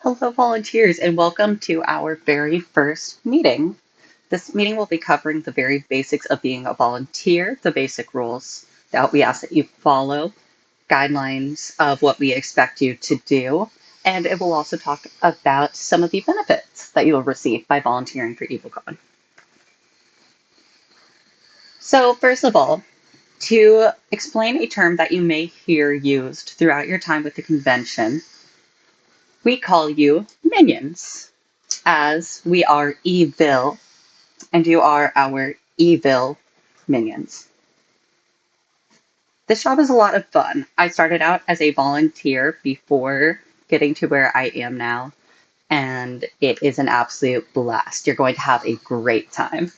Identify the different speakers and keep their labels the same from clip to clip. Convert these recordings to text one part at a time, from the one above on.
Speaker 1: Hello, volunteers, and welcome to our very first meeting. This meeting will be covering the very basics of being a volunteer, the basic rules that we ask that you follow, guidelines of what we expect you to do, and it will also talk about some of the benefits that you will receive by volunteering for EvilleCon. So, first of all, to explain a term that you may hear used throughout your time with the convention, we call you minions, as we are Eville and you are our Eville minions. This job is a lot of fun. I started out as a volunteer before getting to where I am now, and it is an absolute blast. You're going to have a great time.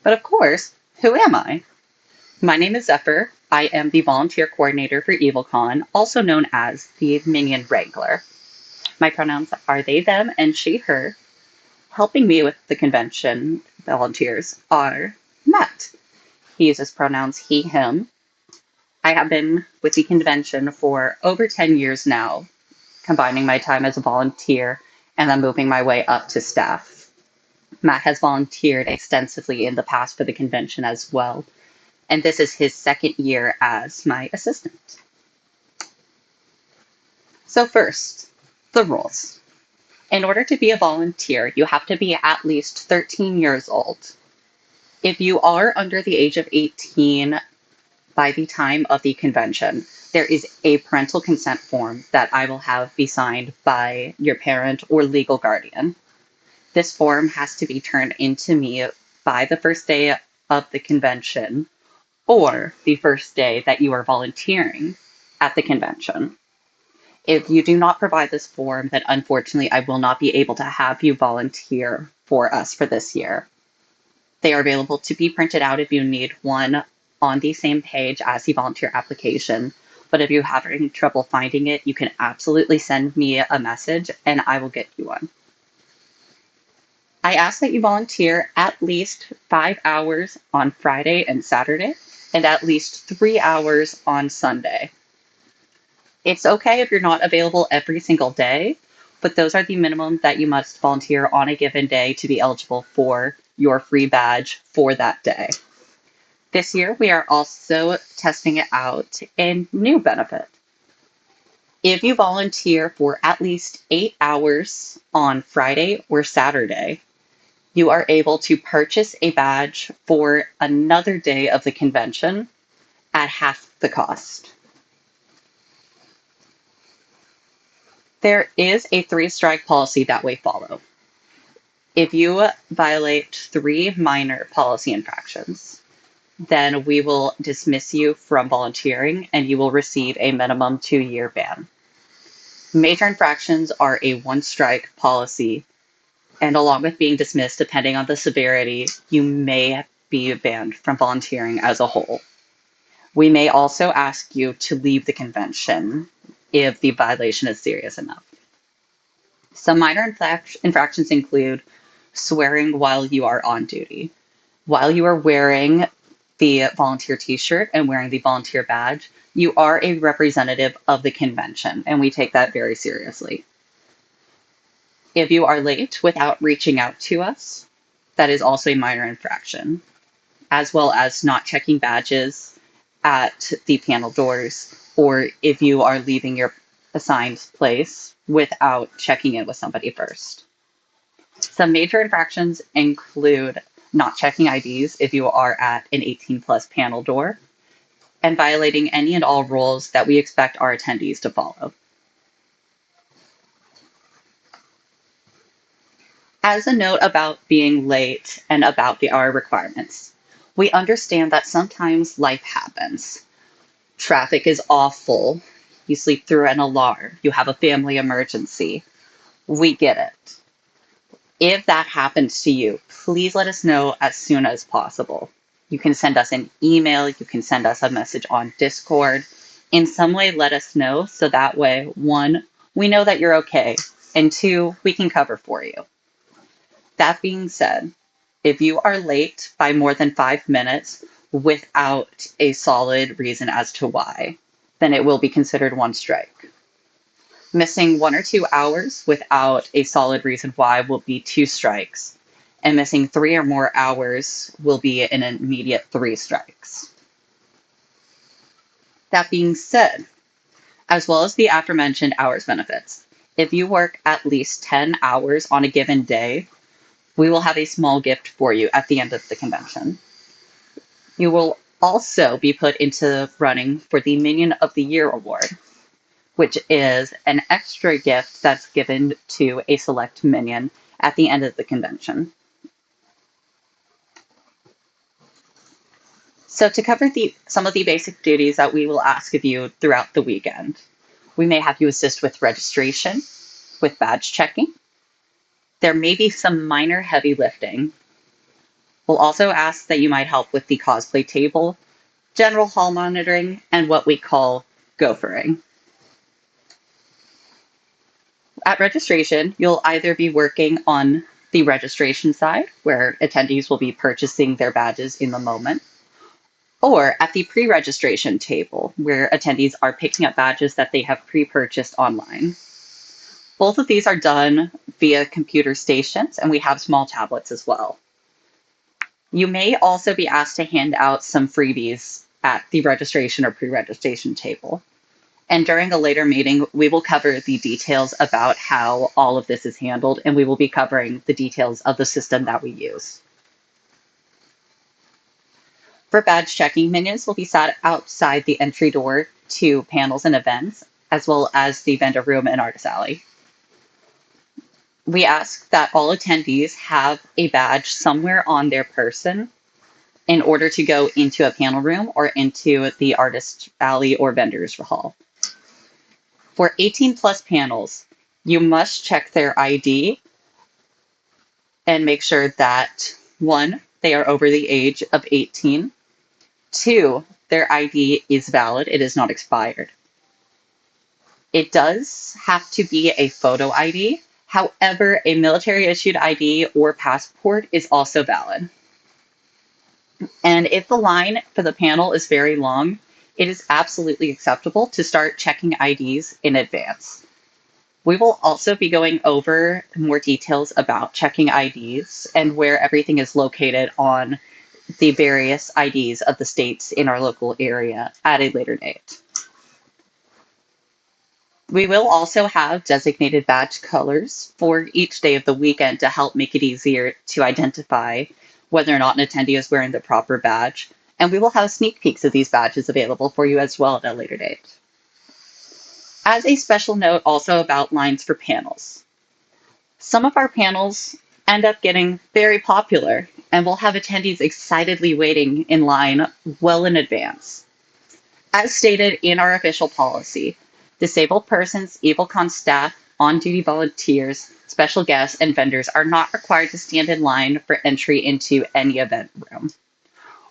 Speaker 1: But of course, who am I? My name is Zephyr. I am the volunteer coordinator for EvilleCon, also known as the Minion Wrangler. My pronouns are they, them, and she, her. Helping me with the convention volunteers are Matt. He uses pronouns he, him. I have been with the convention for over 10 years now, combining my time as a volunteer and then moving my way up to staff. Matt has volunteered extensively in the past for the convention as well, and this is his second year as my assistant. So first, the rules. In order to be a volunteer, you have to be at least 13 years old. If you are under the age of 18 by the time of the convention, there is a parental consent form that I will have be signed by your parent or legal guardian. This form has to be turned into me by the first day of the convention or the first day that you are volunteering at the convention. If you do not provide this form, then unfortunately I will not be able to have you volunteer for us for this year. They are available to be printed out if you need one on the same page as the volunteer application. But if you're having trouble finding it, you can absolutely send me a message and I will get you one. I ask that you volunteer at least 5 hours on Friday and Saturday and at least 3 hours on Sunday. It's okay if you're not available every single day, but those are the minimum that you must volunteer on a given day to be eligible for your free badge for that day. This year, we are also testing out a new benefit. If you volunteer for at least 8 hours on Friday or Saturday, you are able to purchase a badge for another day of the convention at half the cost. There is a 3-strike policy that we follow. If you violate 3 minor policy infractions, then we will dismiss you from volunteering and you will receive a minimum 2-year ban. Major infractions are a 1-strike policy, and along with being dismissed, depending on the severity, you may be banned from volunteering as a whole. We may also ask you to leave the convention if the violation is serious enough. Some minor infractions include swearing while you are on duty. While you are wearing the volunteer t-shirt and wearing the volunteer badge, you are a representative of the convention, and we take that very seriously. If you are late without reaching out to us, that is also a minor infraction, as well as not checking badges at the panel doors, or if you are leaving your assigned place without checking in with somebody first. Some major infractions include not checking IDs if you are at an 18 plus panel door, and violating any and all rules that we expect our attendees to follow. As a note about being late and about the hour requirements, we understand that sometimes life happens. Traffic is awful. You sleep through an alarm. You have a family emergency. We get it. If that happens to you, please let us know as soon as possible. You can send us an email. You can send us a message on Discord. In some way, let us know so that way, 1, we know that you're okay, and 2, we can cover for you. That being said, if you are late by more than 5 minutes without a solid reason as to why, then it will be considered 1 strike. Missing 1 or 2 hours without a solid reason why will be 2 strikes, and missing 3 or more hours will be an immediate 3 strikes. That being said, as well as the aforementioned hours benefits, if you work at least 10 hours on a given day, we will have a small gift for you at the end of the convention. You will also be put into running for the Minion of the Year award, which is an extra gift that's given to a select minion at the end of the convention. So to cover some of the basic duties that we will ask of you throughout the weekend, we may have you assist with registration, with badge checking. There may be some minor heavy lifting. We'll also ask that you might help with the cosplay table, general hall monitoring, and what we call gophering. At registration, you'll either be working on the registration side, where attendees will be purchasing their badges in the moment, or at the pre-registration table, where attendees are picking up badges that they have pre-purchased online. Both of these are done via computer stations, and we have small tablets as well. You may also be asked to hand out some freebies at the registration or pre-registration table. And during a later meeting, we will cover the details about how all of this is handled, and we will be covering the details of the system that we use. For badge checking, minions will be sat outside the entry door to panels and events, as well as the vendor room and artist alley. We ask that all attendees have a badge somewhere on their person in order to go into a panel room or into the artist alley or vendors hall. For 18 plus panels, you must check their ID and make sure that 1, they are over the age of 18, 2, their ID is valid, it is not expired. It does have to be a photo ID. However, a military issued ID or passport is also valid. And if the line for the panel is very long, it is absolutely acceptable to start checking IDs in advance. We will also be going over more details about checking IDs and where everything is located on the various IDs of the states in our local area at a later date. We will also have designated badge colors for each day of the weekend to help make it easier to identify whether or not an attendee is wearing the proper badge. And we will have sneak peeks of these badges available for you as well at a later date. As a special note also about lines for panels. Some of our panels end up getting very popular, and we'll have attendees excitedly waiting in line well in advance. As stated in our official policy, disabled persons, EvilleCon staff, on-duty volunteers, special guests, and vendors are not required to stand in line for entry into any event room.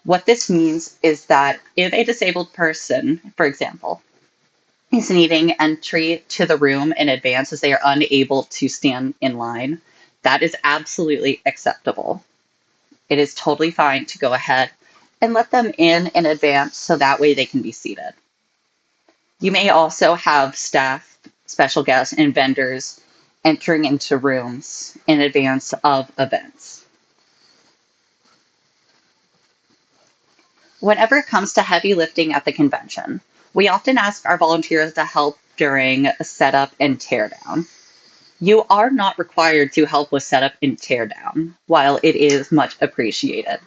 Speaker 1: What this means is that if a disabled person, for example, is needing entry to the room in advance as they are unable to stand in line, that is absolutely acceptable. It is totally fine to go ahead and let them in advance so that way they can be seated. You may also have staff, special guests, and vendors entering into rooms in advance of events. Whenever it comes to heavy lifting at the convention, we often ask our volunteers to help during setup and teardown. You are not required to help with setup and teardown, while it is much appreciated.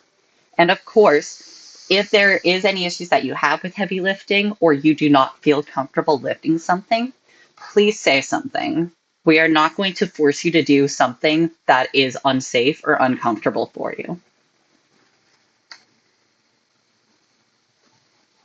Speaker 1: And of course, if there is any issues that you have with heavy lifting or you do not feel comfortable lifting something, please say something. We are not going to force you to do something that is unsafe or uncomfortable for you.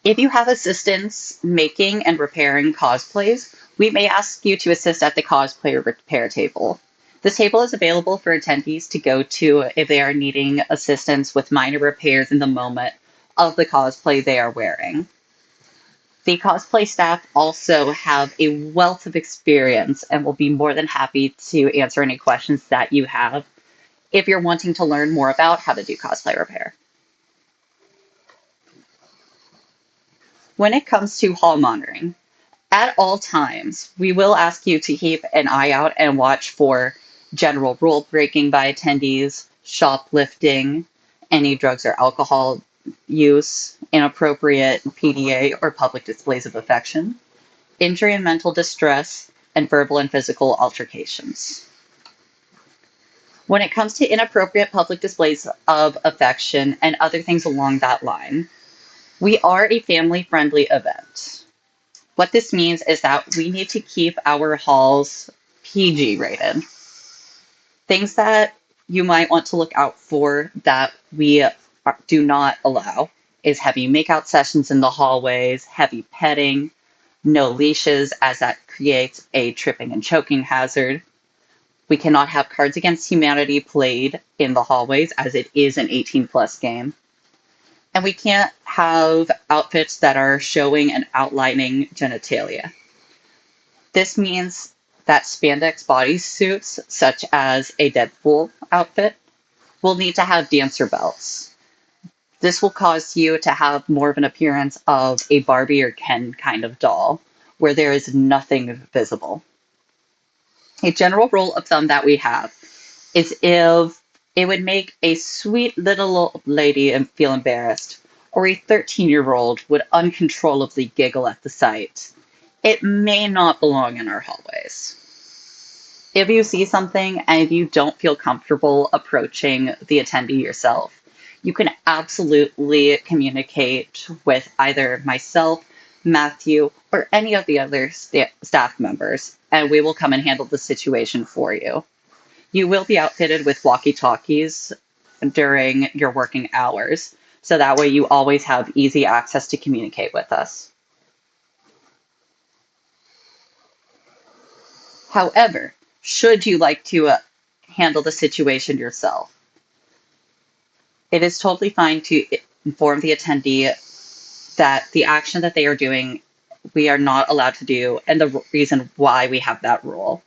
Speaker 1: If you have assistance making and repairing cosplays, we may ask you to assist at the cosplay repair table. This table is available for attendees to go to if they are needing assistance with minor repairs in the moment of the cosplay they are wearing. The cosplay staff also have a wealth of experience and will be more than happy to answer any questions that you have if you're wanting to learn more about how to do cosplay repair. When it comes to hall monitoring, At all times, we will ask you to keep an eye out and watch for general rule breaking by attendees, shoplifting, any drugs or alcohol use, inappropriate PDA or public displays of affection, injury and mental distress, and verbal and physical altercations. When it comes to inappropriate public displays of affection and other things along that line, we are a family friendly event. What this means is that we need to keep our halls PG rated. Things that you might want to look out for that we do not allow is heavy makeout sessions in the hallways, heavy petting, no leashes, as that creates a tripping and choking hazard. We cannot have Cards Against Humanity played in the hallways as it is an 18 plus game. And we can't have outfits that are showing and outlining genitalia. This means that spandex bodysuits, such as a Deadpool outfit, will need to have dancer belts. This will cause you to have more of an appearance of a Barbie or Ken kind of doll, where there is nothing visible. A general rule of thumb that we have is if it would make a sweet little old lady feel embarrassed, or a 13-year-old would uncontrollably giggle at the sight, it may not belong in our hallways. If you see something and if you don't feel comfortable approaching the attendee yourself, you can absolutely communicate with either myself, Matthew, or any of the other staff members, and we will come and handle the situation for you. You will be outfitted with walkie-talkies during your working hours, so that way you always have easy access to communicate with us. However, should you like to handle the situation yourself, it is totally fine to inform the attendee that the action that they are doing, we are not allowed to do, and the reason why we have that rule.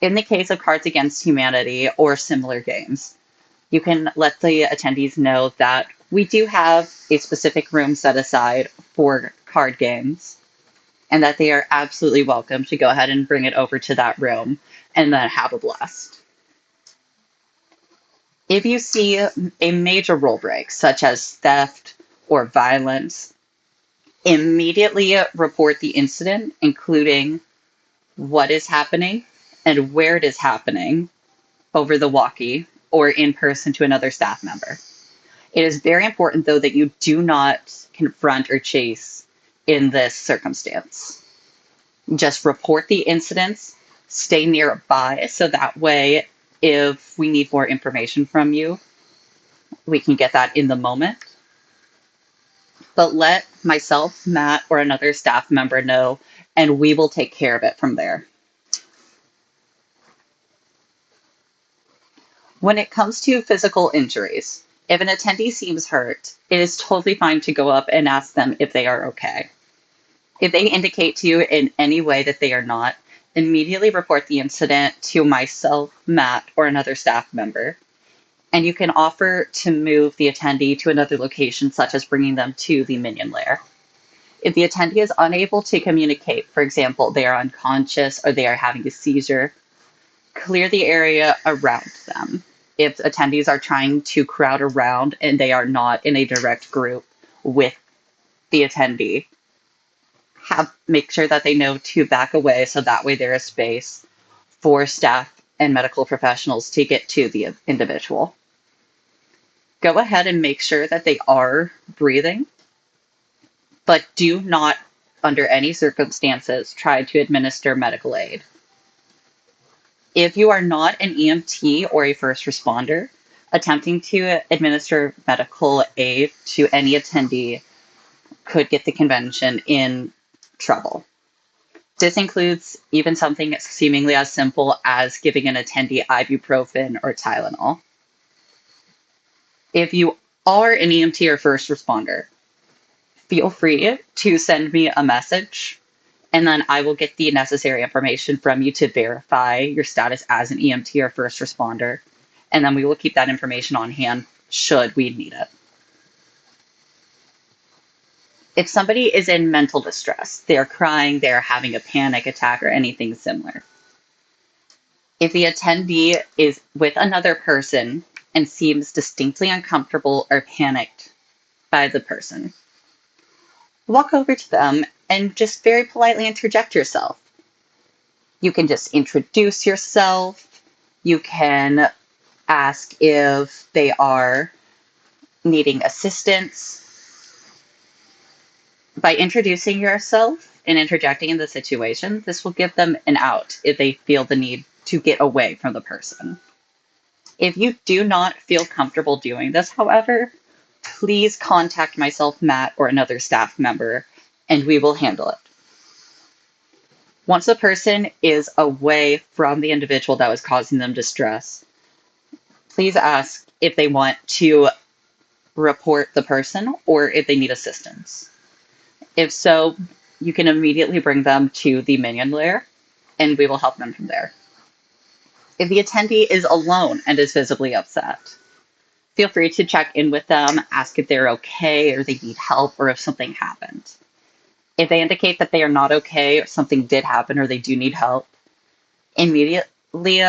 Speaker 1: In the case of Cards Against Humanity or similar games, you can let the attendees know that we do have a specific room set aside for card games, and that they are absolutely welcome to go ahead and bring it over to that room and then have a blast. If you see a major rule break, such as theft or violence, immediately report the incident, including what is happening and where it is happening, over the walkie or in person to another staff member. It is very important, though, that you do not confront or chase in this circumstance. Just report the incidents, stay nearby, so that way, if we need more information from you, we can get that in the moment. But let myself, Matt, or another staff member know, and we will take care of it from there. When it comes to physical injuries, if an attendee seems hurt, it is totally fine to go up and ask them if they are okay. If they indicate to you in any way that they are not, immediately report the incident to myself, Matt, or another staff member. And you can offer to move the attendee to another location, such as bringing them to the minion lair. If the attendee is unable to communicate, for example, they are unconscious or they are having a seizure, clear the area around them. If attendees are trying to crowd around and they are not in a direct group with the attendee, make sure that they know to back away, so that way there is space for staff and medical professionals to get to the individual. Go ahead and make sure that they are breathing, but do not, under any circumstances, try to administer medical aid. If you are not an EMT or a first responder, attempting to administer medical aid to any attendee could get the convention in trouble. This includes even something seemingly as simple as giving an attendee ibuprofen or Tylenol. If you are an EMT or first responder, feel free to send me a message, and then I will get the necessary information from you to verify your status as an EMT or first responder, and then we will keep that information on hand should we need it. If somebody is in mental distress, they're crying, they're having a panic attack, or anything similar. If the attendee is with another person and seems distinctly uncomfortable or panicked by the person, walk over to them and just very politely interject yourself. You can just introduce yourself. You can ask if they are needing assistance. By introducing yourself and interjecting in the situation, this will give them an out if they feel the need to get away from the person. If you do not feel comfortable doing this, however, please contact myself, Matt, or another staff member, and we will handle it. Once a person is away from the individual that was causing them distress, please ask if they want to report the person or if they need assistance. If so, you can immediately bring them to the minion layer, and we will help them from there. If the attendee is alone and is visibly upset, feel free to check in with them, ask if they're okay or they need help or if something happened. If they indicate that they are not okay or something did happen or they do need help, immediately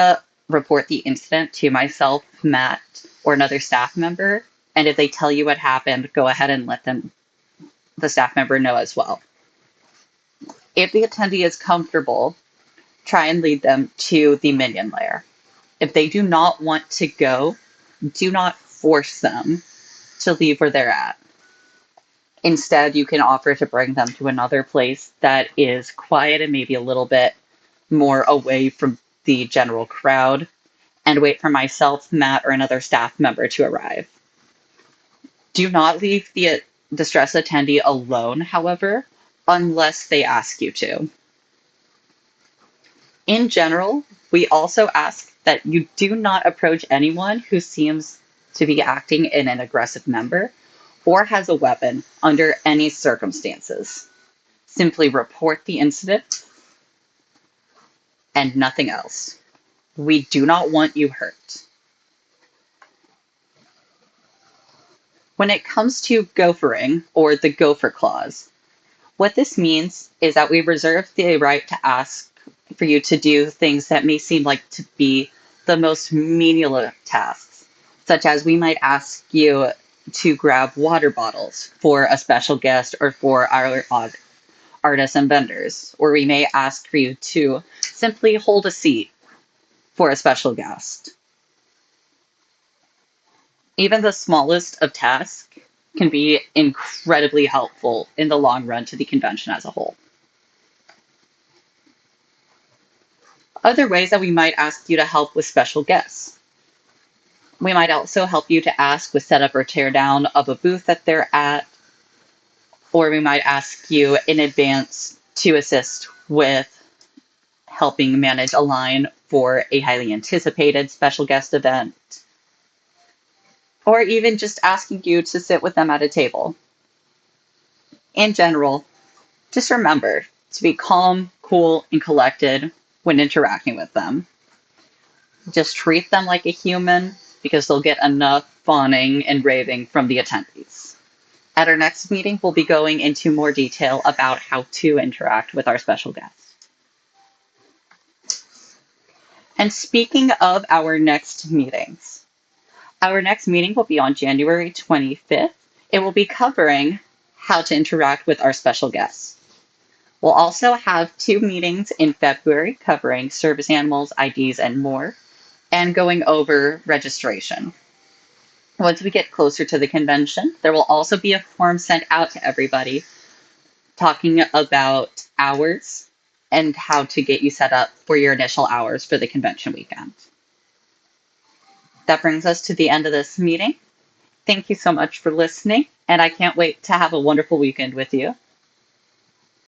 Speaker 1: report the incident to myself, Matt, or another staff member. And if they tell you what happened, go ahead and let the staff member know as well. If the attendee is comfortable, try and lead them to the minion layer. If they do not want to go, do not force them to leave where they're at. Instead, you can offer to bring them to another place that is quiet and maybe a little bit more away from the general crowd, and wait for myself, Matt, or another staff member to arrive. Do not leave the distress attendee alone, however, unless they ask you to. In general, we also ask that you do not approach anyone who seems to be acting in an aggressive manner or has a weapon under any circumstances. Simply report the incident and nothing else. We do not want you hurt. When it comes to gophering, or the gopher clause, what this means is that we reserve the right to ask for you to do things that may seem like to be the most menial tasks, such as we might ask you to grab water bottles for a special guest or for our artists and vendors, or we may ask for you to simply hold a seat for a special guest. Even the smallest of tasks can be incredibly helpful in the long run to the convention as a whole. Other ways that we might ask you to help with special guests. We might also help you to ask with setup or tear down of a booth that they're at, or we might ask you in advance to assist with helping manage a line for a highly anticipated special guest event, or even just asking you to sit with them at a table. In general, just remember to be calm, cool, and collected when interacting with them. Just treat them like a human because they'll get enough fawning and raving from the attendees. At our next meeting, we'll be going into more detail about how to interact with our special guests. And speaking of our next meetings, our next meeting will be on January 25th. It will be covering how to interact with our special guests. We'll also have 2 meetings in February covering service animals, IDs, and more, and going over registration. Once we get closer to the convention, there will also be a form sent out to everybody talking about hours and how to get you set up for your initial hours for the convention weekend. That brings us to the end of this meeting. Thank you so much for listening, and I can't wait to have a wonderful weekend with you.